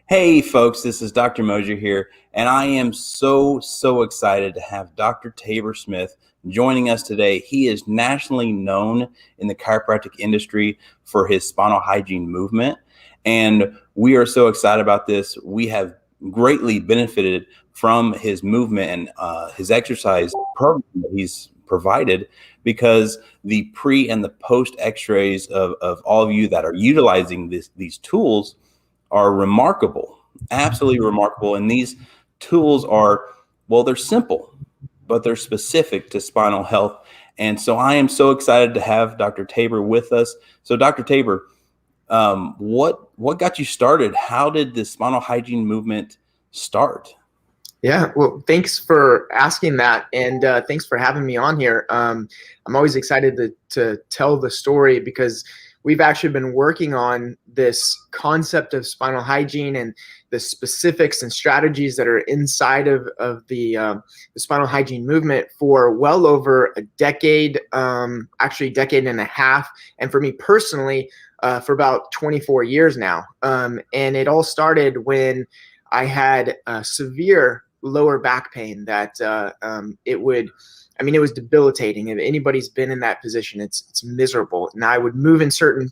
Hey folks, this is Dr. Mosier here, and I am so excited to have Dr. Tabor Smith joining us today. He is nationally known in the chiropractic industry for his spinal hygiene movement, and we are so excited about this. We have greatly benefited from his movement and his exercise program that he's provided, because the pre and the post x-rays of all of you that are utilizing these tools are remarkable, absolutely remarkable. And these tools are, well, they're simple, but they're specific to spinal health. And so I am so excited to have Dr. Tabor with us. So Dr. Tabor, what got you started? How did the spinal hygiene movement start? Yeah, well, thanks for asking that, and thanks for having me on here. I'm always excited to tell the story, because we've actually been working on this concept of spinal hygiene and the specifics and strategies that are inside of the spinal hygiene movement for well over a decade, actually a decade and a half. And for me personally, for about 24 years now. And it all started when I had severe lower back pain that it was debilitating. If anybody's been in that position, it's miserable. And I would move in certain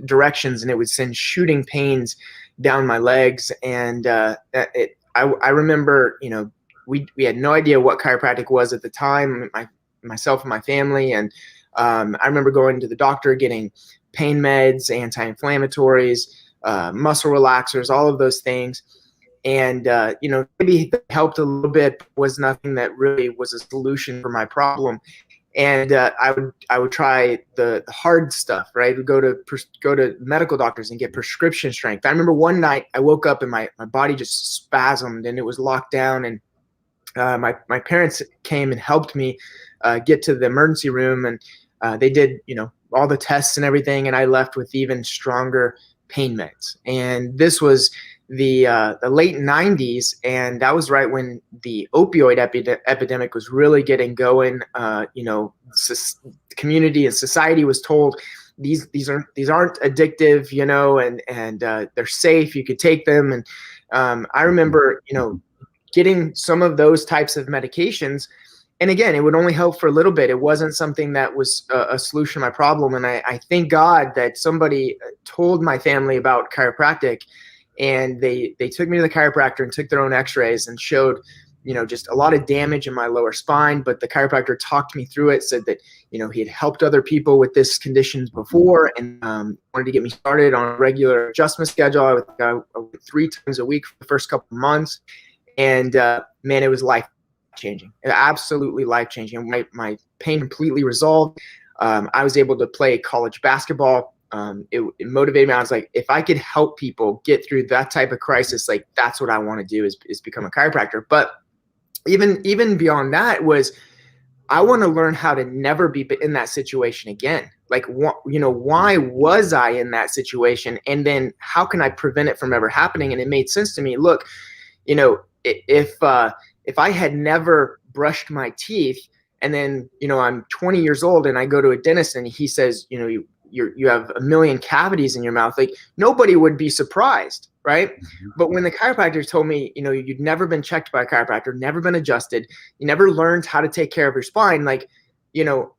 directions, and it would send shooting pains down my legs. And I remember, we had no idea what chiropractic was at the time, myself and my family. And I remember going to the doctor, getting pain meds, anti-inflammatories, muscle relaxers, all of those things. And, maybe it helped a little bit, but was nothing that really was a solution for my problem. And I would try the hard stuff, right? Go to medical doctors and get prescription strength. I remember one night I woke up and my body just spasmed and it was locked down. And my parents came and helped me get to the emergency room, and they did, all the tests and everything. And I left with even stronger pain meds. And this was the late 90s, and that was right when the opioid epidemic was really getting going. Community and society was told these aren't addictive, and they're safe. You could take them. And I remember getting some of those types of medications, and again, it would only help for a little bit. It wasn't something that was a solution to my problem. And I thank God that somebody told my family about chiropractic. And they took me to the chiropractor and took their own x-rays and showed, just a lot of damage in my lower spine. But the chiropractor talked me through it, said that, he had helped other people with this conditions before, and wanted to get me started on a regular adjustment schedule. I went 3 times a week for the first couple of months. And man, it was life-changing, absolutely life-changing. My pain completely resolved. I was able to play college basketball. It motivated me. I was like, if I could help people get through that type of crisis, like that's what I want to do is become a chiropractor. But even beyond that was, I want to learn how to never be in that situation again. Like, why was I in that situation? And then how can I prevent it from ever happening? And it made sense to me. Look, if I had never brushed my teeth, and then, I'm 20 years old and I go to a dentist and he says, you have 1 million cavities in your mouth, like nobody would be surprised, right? Mm-hmm. But when the chiropractor told me, you'd never been checked by a chiropractor, never been adjusted, you never learned how to take care of your spine, like,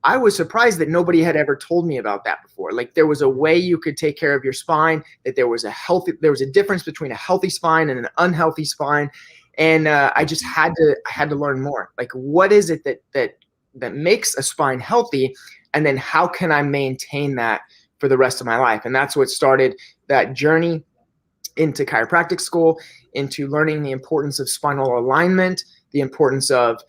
I was surprised that nobody had ever told me about that before. Like, there was a way you could take care of your spine, that there was a difference between a healthy spine and an unhealthy spine. And I just had to learn more. Like, what is it that makes a spine healthy? And then how can I maintain that for the rest of my life? And that's what started that journey into chiropractic school, into learning the importance of spinal alignment, the importance of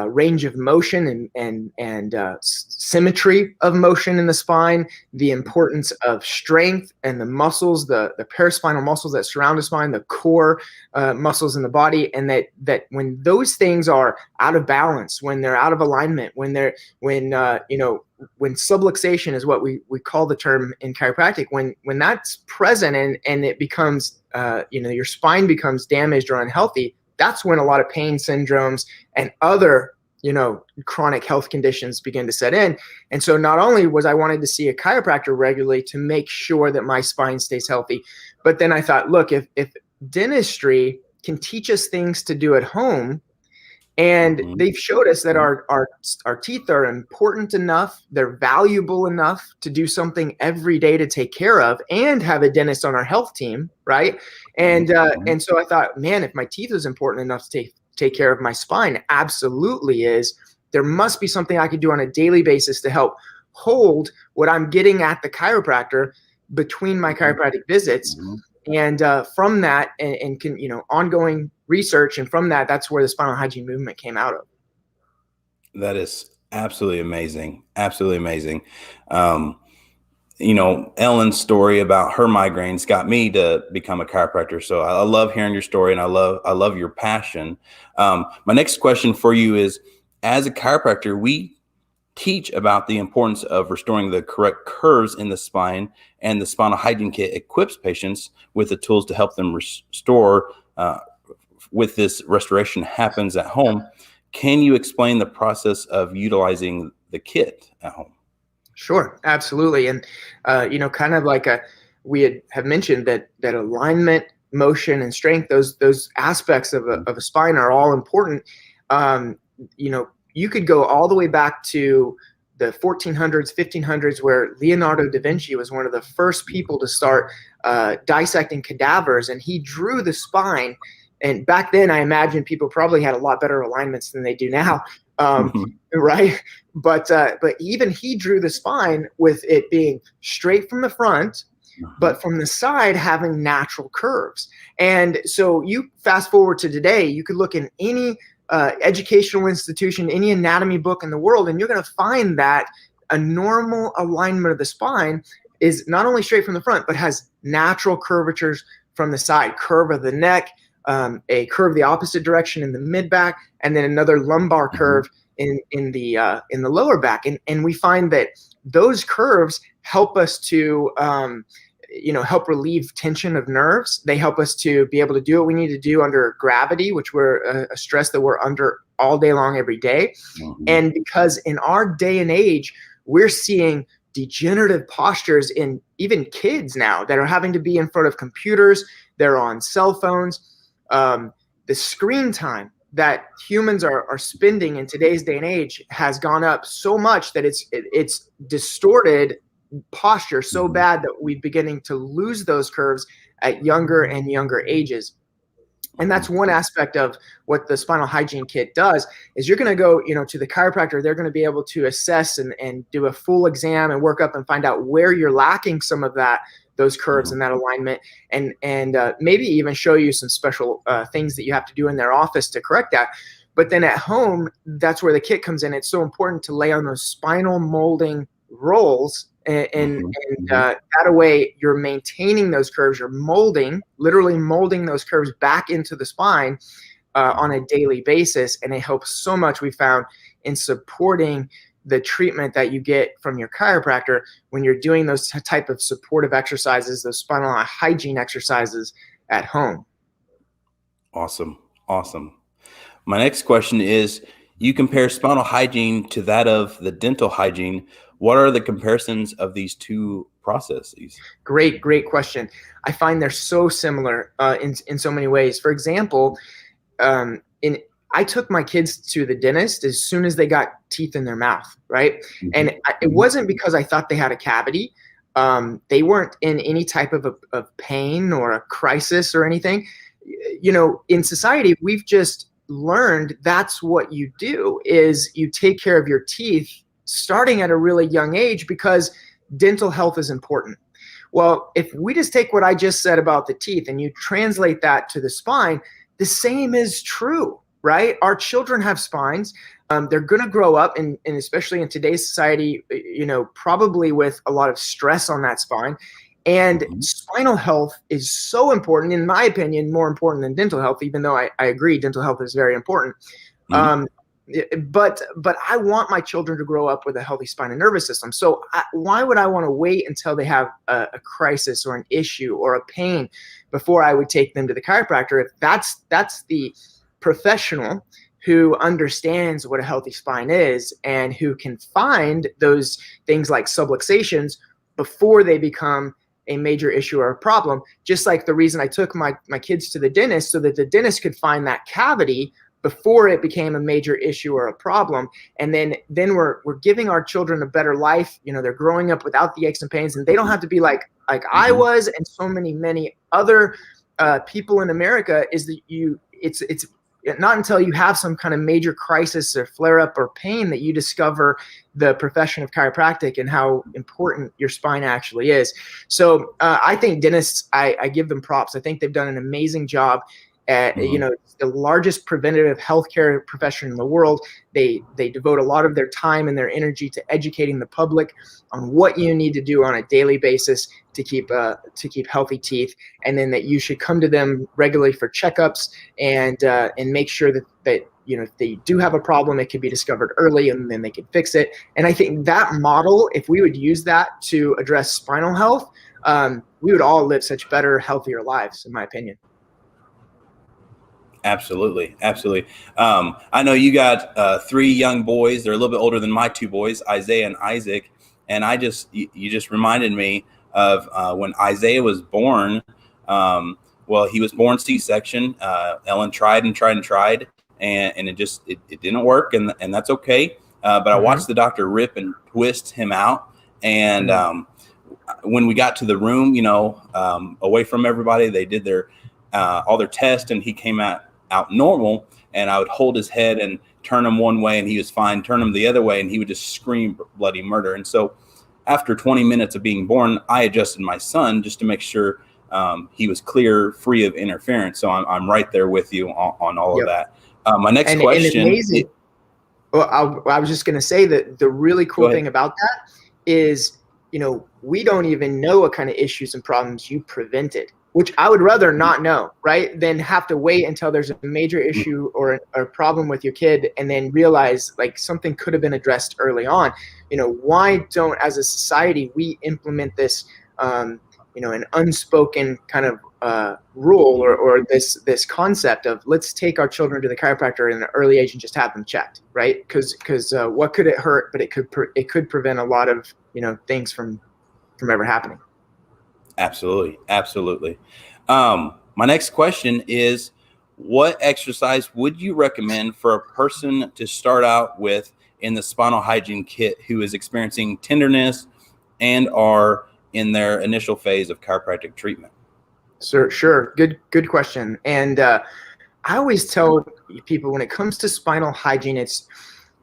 range of motion and symmetry of motion in the spine, the importance of strength and the muscles, the paraspinal muscles that surround the spine, the core muscles in the body, and that when those things are out of balance, when they're out of alignment, when subluxation is what we call the term in chiropractic, when that's present and it becomes your spine becomes damaged or unhealthy, that's when a lot of pain syndromes and other, chronic health conditions begin to set in. And so not only was I wanted to see a chiropractor regularly to make sure that my spine stays healthy, but then I thought, look, if dentistry can teach us things to do at home, and they've showed us that our teeth are important enough, they're valuable enough to do something every day to take care of, and have a dentist on our health team, right? And so I thought, man, if my teeth is important enough to take care of my spine, absolutely is. There must be something I could do on a daily basis to help hold what I'm getting at the chiropractor between my chiropractic visits. And from that, and can ongoing research, and from that's where the spinal hygiene movement came out of. That is absolutely amazing. Absolutely amazing. Ellen's story about her migraines got me to become a chiropractor. So I love hearing your story, and I love your passion. My next question for you is, as a chiropractor, we teach about the importance of restoring the correct curves in the spine, and the Spinal Hygiene Kit equips patients with the tools to help them restore with this restoration happens at home. Can you explain the process of utilizing the kit at home? Sure, absolutely. And, kind of like we have mentioned that alignment, motion, and strength, those aspects of a spine are all important. You could go all the way back to the 1400s, 1500s, where Leonardo da Vinci was one of the first people to start dissecting cadavers, and he drew the spine. And back then, I imagine people probably had a lot better alignments than they do now, right? But even he drew the spine with it being straight from the front, but from the side having natural curves. And so you fast forward to today, you could look in any educational institution, any anatomy book in the world, and you're going to find that a normal alignment of the spine is not only straight from the front, but has natural curvatures from the side, curve of the neck, a curve the opposite direction in the mid back, and then another lumbar curve in the lower back. And we find that those curves help us to help relieve tension of nerves. They help us to be able to do what we need to do under gravity, which we're a stress that we're under all day long, every day. And because in our day and age, we're seeing degenerative postures in even kids now that are having to be in front of computers, they're on cell phones. The screen time that humans are spending in today's day and age has gone up so much that it's distorted posture so bad that we're beginning to lose those curves at younger and younger ages. And that's one aspect of what the Spinal Hygiene Kit does, is you're going to go, to the chiropractor. They're going to be able to assess and do a full exam and work up and find out where you're lacking some of those curves and that alignment, and maybe even show you some special things that you have to do in their office to correct that. But then at home, that's where the kit comes in. It's so important to lay on those spinal molding rolls, and that way you're maintaining those curves. You're literally molding those curves back into the spine on a daily basis, and it helps so much, we found, in supporting the treatment that you get from your chiropractor when you're doing those type of supportive exercises, those spinal hygiene exercises at home. Awesome. My next question is, you compare spinal hygiene to that of the dental hygiene. What are the comparisons of these two processes? Great question. I find they're so similar in so many ways. For example, I took my kids to the dentist as soon as they got teeth in their mouth, right? And it wasn't because I thought they had a cavity. They weren't in any type of pain or a crisis or anything. In society, we've just learned that's what you do, is you take care of your teeth starting at a really young age because dental health is important. Well, if we just take what I just said about the teeth and you translate that to the spine, the same is true, right? Our children have spines. They're going to grow up, and especially in today's society, probably with a lot of stress on that spine. And spinal health is so important, in my opinion, more important than dental health, even though I agree dental health is very important. But I want my children to grow up with a healthy spine and nervous system. So why would I want to wait until they have a crisis or an issue or a pain before I would take them to the chiropractor? If that's the professional who understands what a healthy spine is and who can find those things like subluxations before they become a major issue or a problem. Just like the reason I took my kids to the dentist, so that the dentist could find that cavity before it became a major issue or a problem. And then we're giving our children a better life. They're growing up without the aches and pains, and they don't have to be like I was, and so many other people in America. Is that it's not until you have some kind of major crisis or flare up or pain that you discover the profession of chiropractic and how important your spine actually is. So I think dentists, I give them props. I think they've done an amazing job at, the largest preventative healthcare profession in the world. They devote a lot of their time and their energy to educating the public on what you need to do on a daily basis to keep healthy teeth, and then that you should come to them regularly for checkups and make sure that if they do have a problem, it can be discovered early and then they can fix it. And I think that model, if we would use that to address spinal health, we would all live such better, healthier lives, in my opinion. Absolutely. I know you got 3 young boys. They're a little bit older than my 2 boys, Isaiah and Isaac. And you just reminded me of when Isaiah was born. Well, he was born C-section. Ellen tried, and it didn't work, and that's okay. But I watched the doctor rip and twist him out. And when we got to the room, away from everybody, they did their all their tests, and he came out normal. And I would hold his head and turn him one way and he was fine, turn him the other way and he would just scream bloody murder. And so after 20 minutes of being born, I adjusted my son just to make sure he was clear, free of interference. So I'm right there with you on all of that. My next question. And well, I was just going to say that the really cool thing about that is, we don't even know what kind of issues and problems you prevented, which I would rather not know, right, than have to wait until there's a major issue or a problem with your kid and then realize like something could have been addressed early on. Why don't, as a society, we implement this, an unspoken kind of rule or this concept of let's take our children to the chiropractor in an early age and just have them checked, right? Because what could it hurt? But it could prevent a lot of things from ever happening. Absolutely. My next question is, what exercise would you recommend for a person to start out with in the Spinal Hygiene kit who is experiencing tenderness and are in their initial phase of chiropractic treatment? Sure. Good question. And I always tell people when it comes to spinal hygiene, it's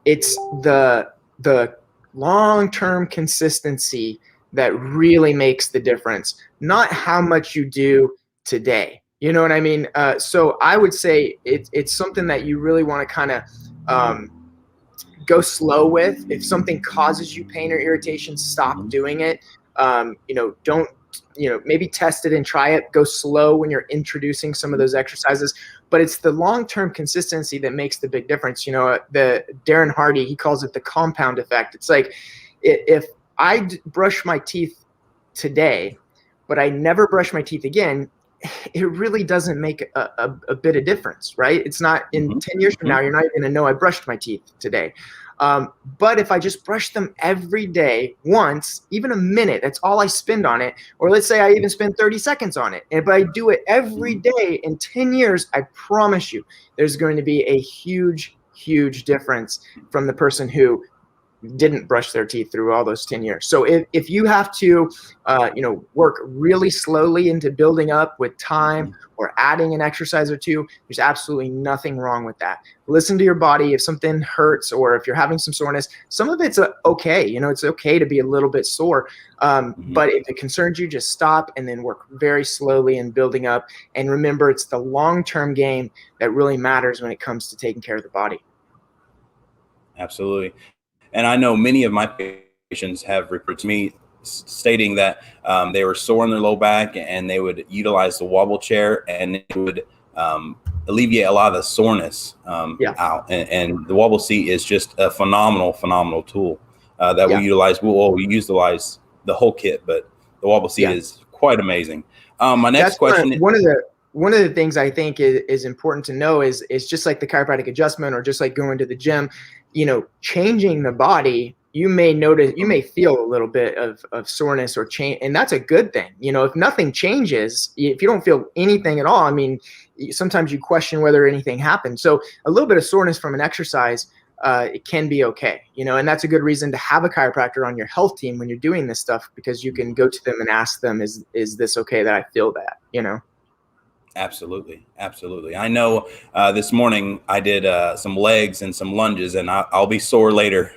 the long-term consistency that really makes the difference, not how much you do today. You know what I mean? So I would say it's something that you really want to kind of go slow with. If something causes you pain or irritation, stop doing it. Don't, maybe test it and try it. Go slow when you're introducing some of those exercises. But it's the long-term consistency that makes the big difference. The Darren Hardy, he calls it the compound effect. It's like if I brush my teeth today, but I never brush my teeth again, it really doesn't make a bit of difference, right? It's not in 10 years from now, you're not even going to know I brushed my teeth today. But if I just brush them every day once, even a minute, that's all I spend on it. Or let's say I even spend 30 seconds on it. But I do it every day in 10 years, I promise you, there's going to be a huge, huge difference from the person who didn't brush their teeth through all those 10 years. So if you have to, work really slowly into building up with time or adding an exercise or two, there's absolutely nothing wrong with that. Listen to your body. If something hurts or if you're having some soreness, some of it's okay. It's okay to be a little bit sore. But if it concerns you, just stop and then work very slowly in building up. And remember, it's the long-term game that really matters when it comes to taking care of the body. Absolutely. And I know many of my patients have reported to me stating that they were sore in their low back and they would utilize the Wobble chair, and it would alleviate a lot of the soreness out. And the Wobble seat is just a phenomenal tool that we utilize. We utilize the whole kit, but the Wobble seat is quite amazing. My next question. One of the things I think is important to know is just like the chiropractic adjustment or just like going to the gym, changing the body, you may feel a little bit of soreness or change, and that's a good thing. If nothing changes, if you don't feel anything at all, I mean, sometimes you question whether anything happened. So a little bit of soreness from an exercise, it can be okay, and that's a good reason to have a chiropractor on your health team when you're doing this stuff, because you can go to them and ask them, is this okay that I feel that, Absolutely. I know this morning I did some legs and some lunges, and I'll be sore later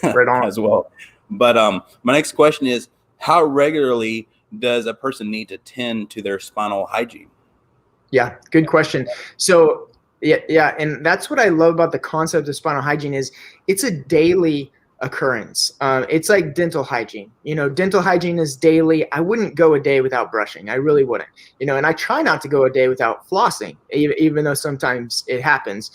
right on. as well. But my next question is, how regularly does a person need to tend to their spinal hygiene? Yeah, good question. So yeah, and that's what I love about the concept of spinal hygiene is it's a daily occurrence. It's like dental hygiene. Dental hygiene is daily. I wouldn't go a day without brushing. I really wouldn't. And I try not to go a day without flossing, even though sometimes it happens.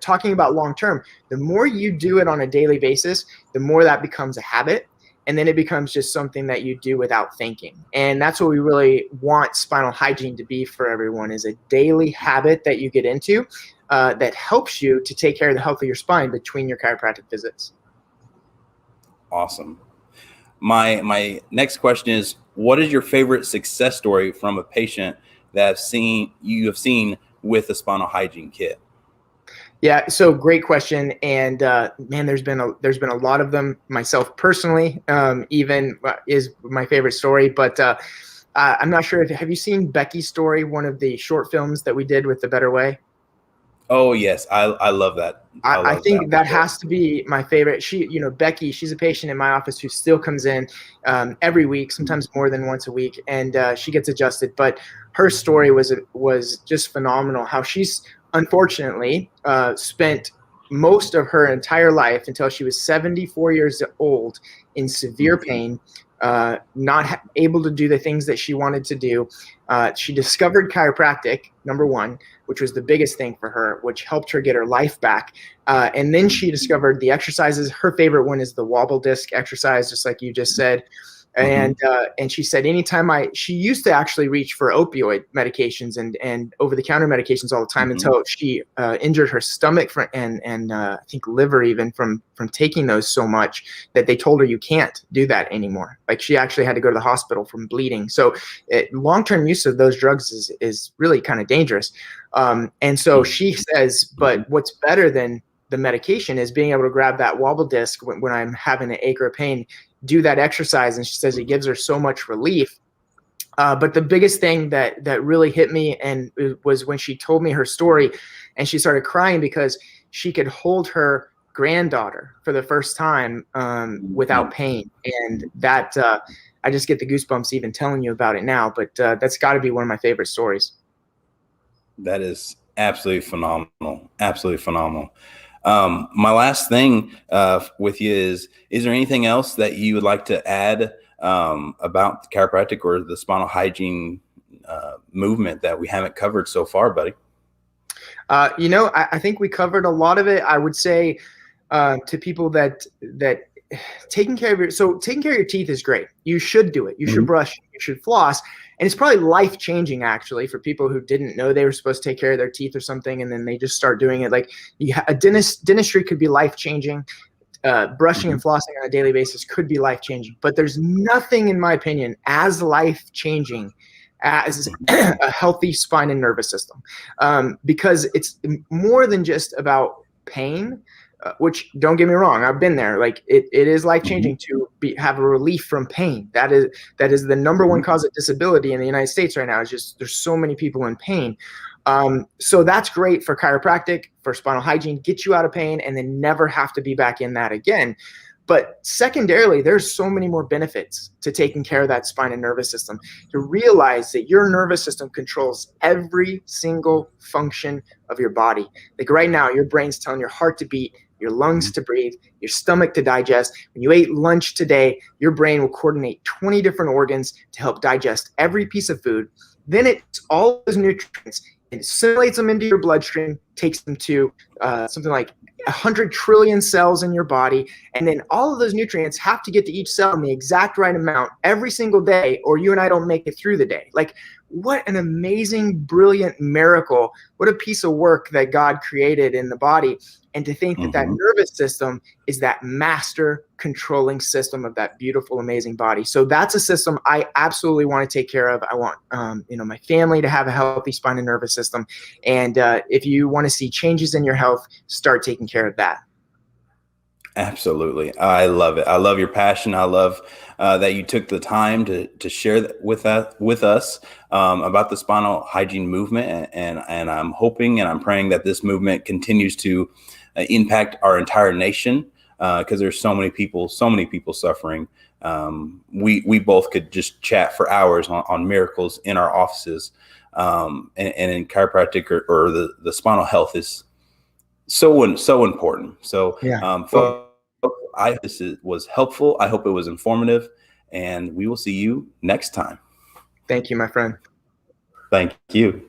Talking about long term, the more you do it on a daily basis, the more that becomes a habit. And then it becomes just something that you do without thinking. And that's what we really want spinal hygiene to be for everyone, is a daily habit that you get into that helps you to take care of the health of your spine between your chiropractic visits. Awesome. My next question is, what is your favorite success story from a patient that you have seen with the spinal hygiene kit? Yeah, so great question, and man, there's been a lot of them. Myself personally, even is my favorite story. But I'm not sure have you seen Becky's story, one of the short films that we did with The Better Way? Oh yes, I love that. I think that has to be my favorite. Becky, she's a patient in my office who still comes in every week, sometimes more than once a week, and she gets adjusted. But her story was just phenomenal. How she's unfortunately spent most of her entire life until she was 74 years old in severe pain, not able to do the things that she wanted to do. She discovered chiropractic, number one, which was the biggest thing for her, which helped her get her life back. And then she discovered the exercises. Her favorite one is the wobble disc exercise, just like you just said. And she said anytime she used to actually reach for opioid medications and over-the-counter medications all the time until she injured her stomach and I think liver even from taking those so much that they told her you can't do that anymore. Like she actually had to go to the hospital from bleeding. So long-term use of those drugs is really kind of dangerous. And so she says, but what's better than the medication is being able to grab that wobble disc when I'm having an ache or a pain, do that exercise. And she says it gives her so much relief. But the biggest thing that really hit me and it was when she told me her story and she started crying because she could hold her granddaughter for the first time without pain. And that I just get the goosebumps even telling you about it now, but that's got to be one of my favorite stories. That is absolutely phenomenal. Absolutely phenomenal. My last thing with you is there anything else that you would like to add about chiropractic or the spinal hygiene movement that we haven't covered so far, buddy? I think we covered a lot of it. I would say to people that taking care of your teeth is great. You should do it. You should brush, you should floss. And it's probably life-changing, actually, for people who didn't know they were supposed to take care of their teeth or something, and then they just start doing it. Like dentistry could be life-changing. Brushing and flossing on a daily basis could be life-changing. But there's nothing, in my opinion, as life-changing as a healthy spine and nervous system, because it's more than just about pain, which don't get me wrong, I've been there. Like it is life changing to have a relief from pain. That is the number one cause of disability in the United States right now. Is just there's so many people in pain. So that's great for chiropractic, for spinal hygiene, get you out of pain and then never have to be back in that again. But secondarily, there's so many more benefits to taking care of that spine and nervous system. To realize that your nervous system controls every single function of your body. Like right now, your brain's telling your heart to beat, your lungs to breathe, your stomach to digest. When you ate lunch today, your brain will coordinate 20 different organs to help digest every piece of food. Then it's all those nutrients and assimilates them into your bloodstream, takes them to something like 100 trillion cells in your body. And then all of those nutrients have to get to each cell in the exact right amount every single day, or you and I don't make it through the day. Like, what an amazing, brilliant miracle. What a piece of work that God created in the body. And to think that that nervous system is that master controlling system of that beautiful, amazing body. So that's a system I absolutely want to take care of. I want, my family to have a healthy spine and nervous system. And if you want to see changes in your health, start taking care of that. Absolutely. I love it. I love your passion. I love that you took the time to share that with us about the spinal hygiene movement. And I'm hoping and I'm praying that this movement continues to impact our entire nation, because there's so many people suffering. We both could just chat for hours on miracles in our offices, and in chiropractic or the spinal health is so important. So Yeah. I hope this was helpful. I hope it was informative, and we will see you next time. Thank you, my friend. Thank you.